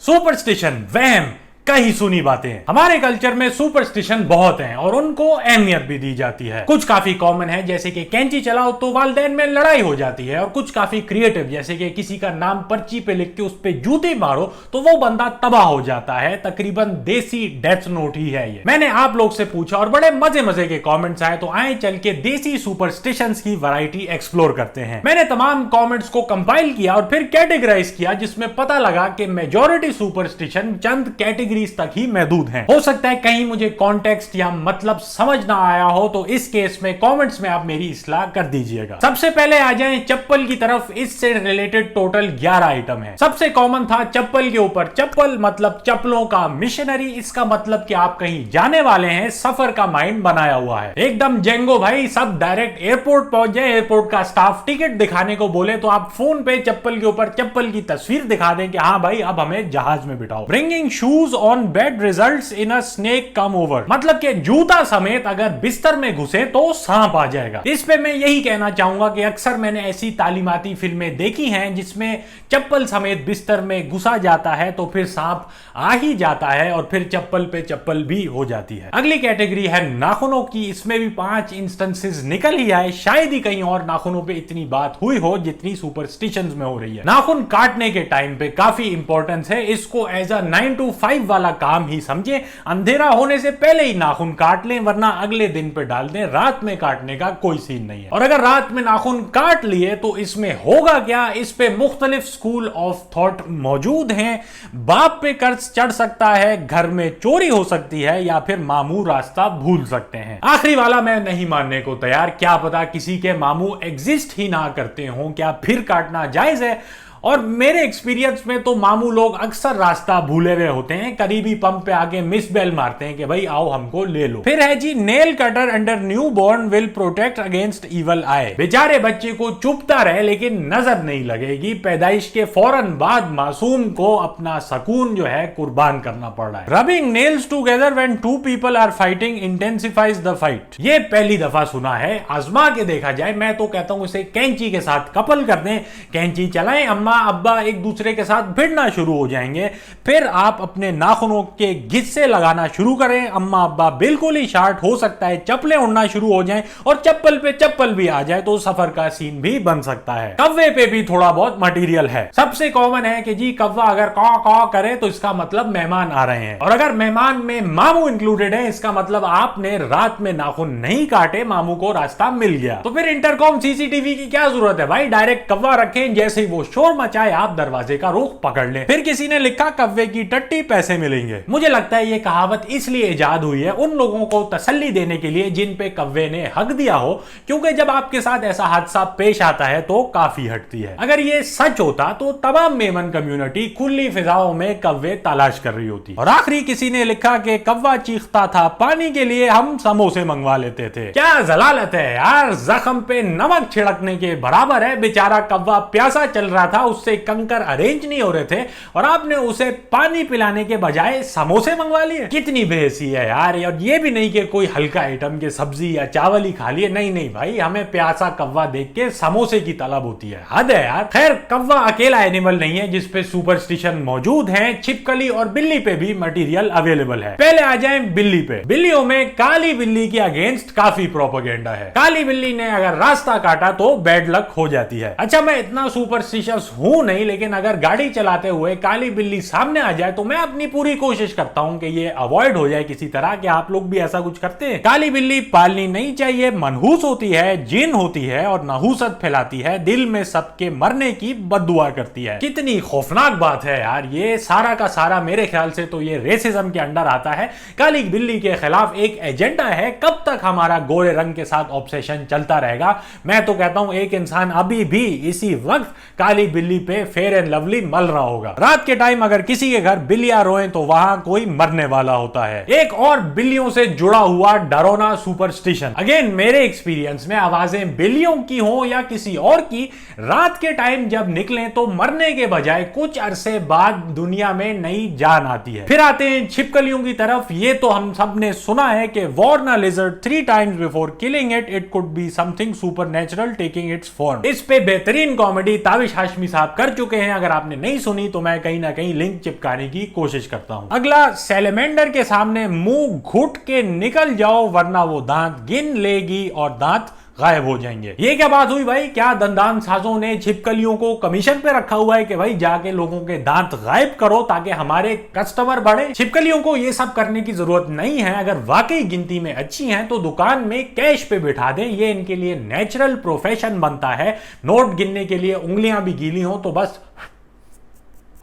Superstition, वहम, कहीं सुनी बातें। हमारे कल्चर में सुपरस्टिशन बहुत हैं और उनको अहमियत भी दी जाती है। कुछ काफी कॉमन है, जैसे कि कैंची चलाओ तो वालदैन में लड़ाई हो जाती है, और कुछ काफी क्रिएटिव, जैसे कि किसी का नाम पर्ची पे लिख के उस पे जूती मारो तो वो बंदा तबाह हो जाता है। तकरीबन देसी डेथ नोट ही है ये। मैंने आप लोग से पूछा और बड़े मजे मजे के कॉमेंट्स आए, तो आए चल के देसी सुपरस्टिशंस की वैरायटी एक्सप्लोर करते हैं। मैंने तमाम कॉमेंट्स को कंपाइल किया और फिर कैटेगराइज किया, जिसमें पता लगा कि मेजॉरिटी सुपरस्टिशन चंद कैटेगरी तक ही महदूद हैं। हो सकता है कहीं मुझे कॉन्टेक्स्ट या मतलब समझ ना आया हो, तो इस केस में कमेंट्स में आप मेरी इस्लाह कर दीजिएगा। सबसे पहले आ जाएं चप्पल की तरफ। इससे रिलेटेड टोटल 11 आइटम है। सबसे कॉमन था चप्पल के ऊपर चप्पल, मतलब चप्पलों का मिशनरी। इसका मतलब कि आप कहीं जाने वाले हैं, सफर का माइंड बनाया हुआ है। एकदम जेंगो भाई, सब डायरेक्ट एयरपोर्ट पहुंच जाए, एयरपोर्ट का स्टाफ टिकट दिखाने को बोले तो आप फोन पे चप्पल के ऊपर चप्पल की तस्वीर दिखा दें कि हाँ भाई अब हमें जहाज में बिठाओ। Bringing shoes on bed results in a snake come over, मतलब कि जूता समेत अगर बिस्तर में घुसे तो सांप आ जाएगा। इस पे मैं यही कहना चाहूंगा कि अक्सर मैंने ऐसी तालीमाती फिल्में देखी हैं जिसमें चप्पल समेत बिस्तर में घुसा जाता है तो फिर सांप आ ही जाता है और फिर चप्पल पे चप्पल भी हो जाती है। अगली कैटेगरी है नाखूनों की। इसमें भी 5 इंस्टेंसेस निकल ही आए। शायद ही कहीं और नाखूनों पे इतनी बात हुई हो जितनी सुपरस्टिशंस में हो रही है। नाखून काटने के टाइम पे काफी इंपॉर्टेंस है। इसको एज अ 9 to 5 वाला काम ही समझे। अंधेरा होने से पहले ही नाखून काट लें, वरना अगले दिन पे डाल दें। रात में काटने का कोई सीन नहीं है। और अगर रात में नाखून काट लिए तो इसमें होगा क्या, इस पे मुख्तलिफ स्कूल ऑफ थॉट मौजूद हैं। बाप पे कर्ज चढ़ सकता है, घर में चोरी हो सकती है, या फिर मामू रास्ता भूल सकते हैं। आखिरी वाला मैं नहीं मानने को तैयार। क्या पता किसी के मामू एग्जिस्ट ही ना करते हों, क्या फिर काटना जायज है? और मेरे एक्सपीरियंस में तो मामू लोग अक्सर रास्ता भूले हुए होते हैं, करीबी पंप पे आके मिस बेल मारते हैं कि भाई आओ हमको ले लो। फिर है जी nail cutter under newborn will protect against evil eye. बेचारे बच्चे को चुभता रहे लेकिन नजर नहीं लगेगी। पैदाइश के फौरन बाद मासूम को अपना सकून जो है कुर्बान करना पड़ रहा है। Rubbing nails together when 2 people are fighting intensifies the fight. ये पहली दफा सुना है, आजमा के देखा जाए। मैं तो कहता हूं इसे कैंची के साथ कपल कर दें। कैंची चलाएं, अम्मा अब्बा एक दूसरे के साथ भिड़ना शुरू हो जाएंगे। फिर आप अपने नाखूनों के गिस्से लगाना शुरू करें। अम्मा अब्बा बिल्कुल ही शार्ट, हो सकता है चप्पलें उड़ना शुरू हो जाएं और चप्पल पे चप्पल भी आ जाए तो सफर का सीन भी बन सकता है। कव्वे पे भी थोड़ा बहुत मटेरियल है। सबसे कॉमन है कि जी कव्वा अगर कॉ कॉ करे तो इसका मतलब मेहमान आ रहे हैं, और अगर मेहमान में मामू इंक्लूडेड है इसका मतलब आपने रात में नाखून नहीं काटे, मामू को रास्ता मिल गया। तो फिर इंटरकॉम सीसीटीवी की क्या जरूरत है भाई, डायरेक्ट कव्वा रखें, जैसे ही वो शोर चाहे आप दरवाजे का रुख पकड़ लें। फिर किसी ने लिखा कव्वे की टट्टी पैसे मिलेंगे। मुझे लगता है ये कहावत इसलिए इजाद हुई है उन लोगों को तसल्ली देने के लिए जिन पे कव्वे ने हक दिया हो, क्योंकि जब आपके साथ ऐसा हादसा पेश आता है तो काफी हटती है। अगर ये सच होता तो तमाम मेमन कम्युनिटी खुली फिजाओं में कव्वे तलाश कर रही होती। और आखिरी किसी ने लिखा कि कव्वा चीखता था पानी के लिए, हम समोसे मंगवा लेते थे। क्या जलालत है यार, जख्म पे नमक छिड़कने के बराबर है। बेचारा कव्वा प्यासा चल रहा था, उससे कंकर अरेंज नहीं हो रहे थे और आपने उसे पानी पिलाने के बजाय समोसे मंगवा लिए। कितनी बेहसी है यार। और ये भी नहीं कि कोई हल्का आइटम के सब्जी या चावल ही खा लिए, नहीं नहीं भाई, हमें प्यासा कव्वा देख के समोसे की तलब होती है। हद है यार। खैर कव्वा अकेला एनिमल नहीं है जिसपे सुपरस्टिशन मौजूद है। छिपकली और बिल्ली पे भी मटेरियल अवेलेबल है। पहले आ जाए बिल्ली पे। बिल्लियों में काली बिल्ली के अगेंस्ट काफी प्रोपेगेंडा है। काली बिल्ली ने अगर रास्ता काटा तो बैड लक हो जाती है। अच्छा मैं इतना सुपरस्टिशियस हूं नहीं, लेकिन अगर गाड़ी चलाते हुए काली बिल्ली सामने आ जाए तो मैं अपनी पूरी कोशिश करता हूं कि ये अवॉइड हो जाए किसी तरह। कि आप लोग भी ऐसा कुछ करते हैं? काली बिल्ली पालनी नहीं चाहिए, मनहूस होती है, जिन होती है और नहूसत फैलाती है, दिल में सबके मरने की बद्दुआ करती है। कितनी खौफनाक बात है यार। ये सारा का सारा मेरे ख्याल से तो ये रेसिज्म के अंडर आता है। काली बिल्ली के खिलाफ एक एजेंडा है। कब तक हमारा गोरे रंग के साथ ऑब्सेशन चलता रहेगा? मैं तो कहता हूं एक इंसान अभी भी इसी वक्त काली बिल्ली पे फेयर एंड लवली मल रहा होगा। रात के टाइम अगर किसी के घर बिल्लियां रोएं तो वहां कोई मरने वाला होता है। एक और बिल्लियों से जुड़ा हुआ डरोना सुपरस्टिशन। अगेन मेरे एक्सपीरियंस में आवाजें बिल्लियों की हो या किसी और की, रात के टाइम जब निकलें तो मरने के बजाय कुछ अरसे बाद दुनिया में नई जान आती है। फिर आते हैं छिपकलियों की तरफ। ये तो हम सब ने सुना है कि warn a lizard 3 times before killing it, it could be something supernatural taking its form. इस पे बेहतरीन कॉमेडी ताविश हाशमी रील्स आप कर चुके हैं, अगर आपने नहीं सुनी तो मैं कहीं ना कहीं लिंक चिपकाने की कोशिश करता हूं। अगला, सैलेमेंडर के सामने मुंह घुट के निकल जाओ वरना वो दांत गिन लेगी और दांत गायब हो जाएंगे। ये क्या बात हुई भाई? क्या दंदान साजों ने छिपकलियों को कमीशन पे रखा हुआ है कि भाई जाके लोगों के दांत गायब करो ताकि हमारे कस्टमर बढ़े? छिपकलियों को ये सब करने की जरूरत नहीं है। अगर वाकई गिनती में अच्छी हैं तो दुकान में कैश पे बिठा दें, ये इनके लिए नेचुरल प्रोफेशन बनता है। नोट गिनने के लिए उंगलियां भी गीली हो तो बस,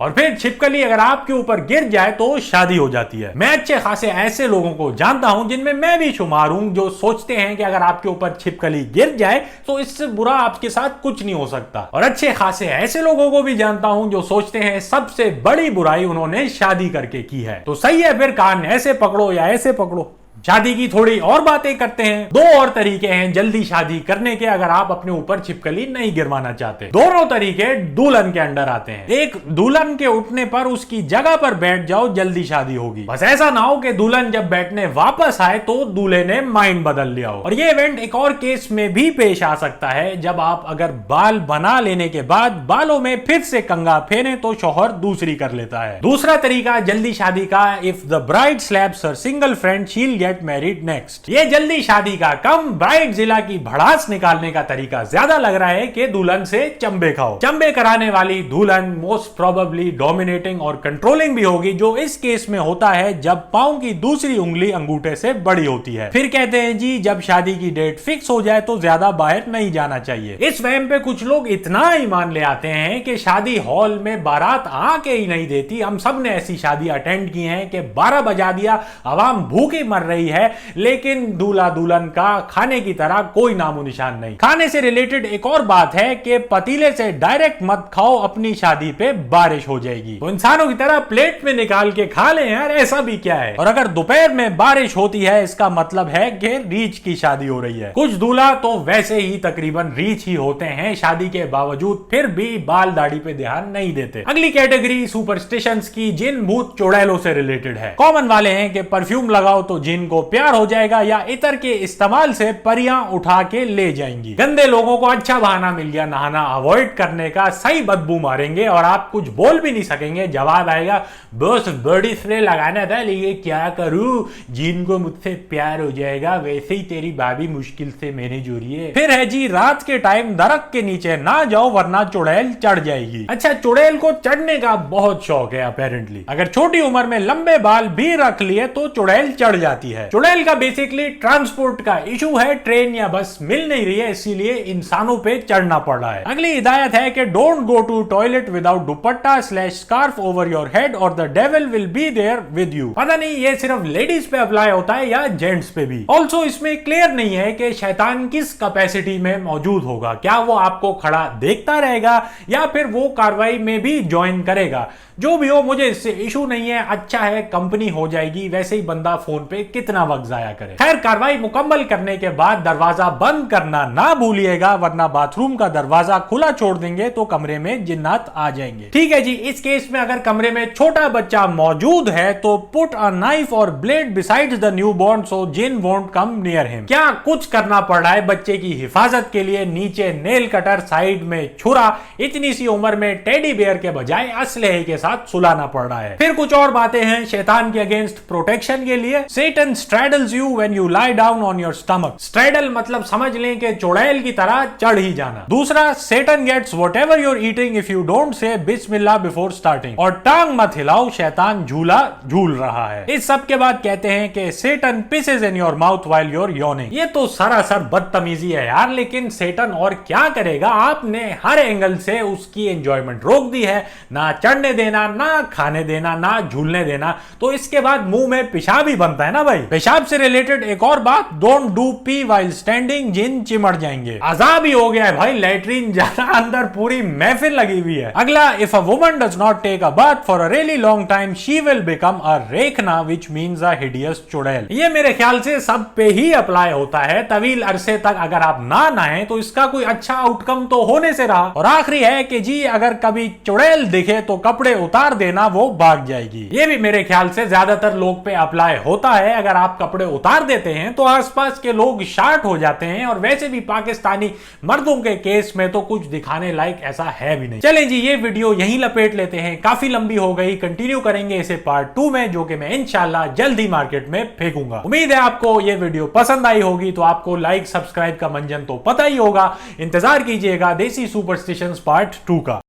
और फिर छिपकली अगर आपके ऊपर गिर जाए तो शादी हो जाती है। मैं अच्छे खासे ऐसे लोगों को जानता हूं, जिनमें मैं भी शुमार हूं, जो सोचते हैं कि अगर आपके ऊपर छिपकली गिर जाए तो इससे बुरा आपके साथ कुछ नहीं हो सकता। और अच्छे खासे ऐसे लोगों को भी जानता हूं जो सोचते हैं सबसे बड़ी बुराई उन्होंने शादी करके की है। तो सही है, फिर कान ऐसे पकड़ो या ऐसे पकड़ो। शादी की थोड़ी और बातें करते हैं। दो और तरीके हैं जल्दी शादी करने के, अगर आप अपने ऊपर छिपकली नहीं गिरवाना चाहते। दोनों तरीके दुल्हन के अंडर आते हैं। एक, दुल्हन के उठने पर उसकी जगह पर बैठ जाओ, जल्दी शादी होगी। बस ऐसा ना हो कि दुल्हन जब बैठने वापस आए तो दूल्हे ने माइंड बदल लिया हो। और ये इवेंट एक और केस में भी पेश आ सकता है, जब आप अगर बाल बना लेने के बाद बालों में फिर से कंघा फेरे तो शौहर दूसरी कर लेता है। दूसरा तरीका जल्दी शादी का, if the bride slaps her single friend she will get married next. ये जल्दी शादी का कम ब्राइड जिला की भड़ास निकालने का तरीका ज्यादा लग रहा है कि दुल्हन से चंबे खाओ। चंबे कराने वाली दुल्हन मोस्ट प्रोबेबली डोमिनेटिंग और कंट्रोलिंग भी होगी, जो इस केस में होता है जब पांव की दूसरी उंगली अंगूठे से बड़ी होती है। फिर कहते हैं जी जब शादी की डेट फिक्स हो जाए तो ज्यादा बाहर नहीं जाना चाहिए। इस वहम पे कुछ लोग इतना ईमान ले आते हैं कि शादी हॉल में बारात आके ही नहीं देती। हम सब ने ऐसी शादी अटेंड की हैं कि 12 बजा दिया, आवाम भूखी मर रही है, लेकिन दूल्हा दुल्हन का खाने की तरह कोई नामो निशान नहीं। खाने से रिलेटेड एक और बात है कि पतीले से डायरेक्ट मत खाओ, अपनी शादी पे बारिश हो जाएगी। तो इंसानों की तरह प्लेट में निकाल के खा लें यार, ऐसा भी क्या है। और अगर दोपहर में बारिश होती है इसका मतलब है कि रीच की शादी हो रही है। कुछ दूल्हा तो वैसे ही तकरीबन रीच ही होते हैं शादी के बावजूद, फिर भी बाल दाढ़ी पे ध्यान नहीं देते। अगली कैटेगरी सुपरस्टिशंस की, जिन भूत चुड़ैलों से रिलेटेड है। कॉमन वाले हैं कि परफ्यूम लगाओ तो जिन को प्यार हो जाएगा, या इतर के इस्तेमाल से परियां उठा के ले जाएंगी। गंदे लोगों को अच्छा बहाना मिल गया नहाना अवॉइड करने का, सही बदबू मारेंगे और आप कुछ बोल भी नहीं सकेंगे। जवाब आएगा बस बॉडी स्प्रे लगाना था, लेकिन क्या करूं, जिन को मुझसे प्यार हो जाएगा, वैसे ही तेरी भाभी मुश्किल से मैंने जोड़ी है। फिर है जी रात के टाइम दरख्त के नीचे ना जाओ वरना चुड़ैल चढ़ जाएगी। अच्छा, चुड़ैल को चढ़ने का बहुत शौक है अपेरेंटली। अगर छोटी उम्र में लंबे बाल भी रख लिए तो चुड़ैल चढ़ जाती है। चुड़ैल का बेसिकली ट्रांसपोर्ट का इशू है, ट्रेन या बस मिल नहीं रही है, इसीलिए इंसानों पे चढ़ना पड़ रहा है। अगली हिदायत है कि don't go to toilet without dupatta slash scarf over your head और the devil will be there with you. पता नहीं ये सिर्फ लेडीज पे अप्लाई होता है या जेंट्स पे भी। ऑल्सो इसमें क्लियर नहीं है कि शैतान किस कैपेसिटी में मौजूद होगा। क्या वो आपको खड़ा देखता रहेगा या फिर वो कार्रवाई में भी ज्वाइन करेगा। जो भी हो, मुझे इससे इशू नहीं है। अच्छा है, कंपनी हो जाएगी, वैसे ही बंदा फोन पे कितना वक्त जाया करे। खैर, कार्रवाई मुकम्मल करने के बाद दरवाजा बंद करना ना भूलिएगा, वरना बाथरूम का दरवाजा खुला छोड़ देंगे तो कमरे में जिन्नात आ जाएंगे। ठीक है जी, इस केस में अगर कमरे में छोटा बच्चा मौजूद है तो पुट अ नाइफ और blade besides the newborn so जिन वोंट कम नियर हिम। क्या कुछ करना पड़ रहा है बच्चे की हिफाजत के लिए। नीचे नेल कटर, साइड में छुरा। इतनी सी उम्र में टेडी बेयर के बजाय असलहे के साथ सुलाना पड़ रहा है। फिर कुछ और बातें हैं शैतान के अगेंस्ट प्रोटेक्शन के लिए। Satan straddles you when you lie down on your stomach. Straddle मतलब समझ लें कि चुड़ैल की तरह चढ़ ही जाना। दूसरा, Satan gets whatever you're eating if you don't say Bismillah before starting. और टांग मत हिलाओ, शैतान झूला झूल रहा है। इस सब के बाद कहते हैं कि Satan pisses in your mouth while you're yawning. ये तो सरासर बदतमीजी है यार, लेकिन सेटन और क्या करेगा। आपने हर एंगल से उसकी एंजॉयमेंट रोक दी है, ना चढ़ने देना, ना खाने देना, ना झूलने देना, तो इसके बाद मुंह में पेशाब ही बनता है ना भाई। पेशाब से रिलेटेड एक और बात, don't do pee while standing, जिन चिमड़ जाएंगे। अजाब ही हो गया है भाई, लेटरिन जाना, अंदर पूरी महफिल लगी हुई है। अगला, if a woman does not take a bath for a really long time she will become a rekhna which means a hideous churail. ये मेरे ख्याल से सब पे ही अप्लाई होता है। तवील अरसे तक अगर आप ना नहाएं तो इसका कोई अच्छा आउटकम तो होने से रहा। और आखिरी है कि जी अगर कभी चुड़ैल दिखे तो कपड़े उतार देना, वो भाग जाएगी। ये भी मेरे ख्याल से ज्यादातर लोग पे अप्लाई होता है। अगर अगर आप कपड़े उतार देते हैं तो आसपास के लोग शार्ट हो जाते हैं, और वैसे भी पाकिस्तानी मर्दों के केस में तो कुछ दिखाने लायक ऐसा है भी नहीं। चलें जी, ये वीडियो यहीं लपेट लेते हैं, काफी लंबी हो गई, कंटिन्यू करेंगे इसे पार्ट 2 में, जो कि मैं इंशाल्लाह जल्द ही मार्केट में फेंकूंगा। उम्मीद है आपको ये वीडियो पसंद आई होगी। तो आपको लाइक सब्सक्राइब का मंजन तो पता ही होगा, इंतजार कीजिएगा देसी सुपरस्टिशंस पार्ट 2 का।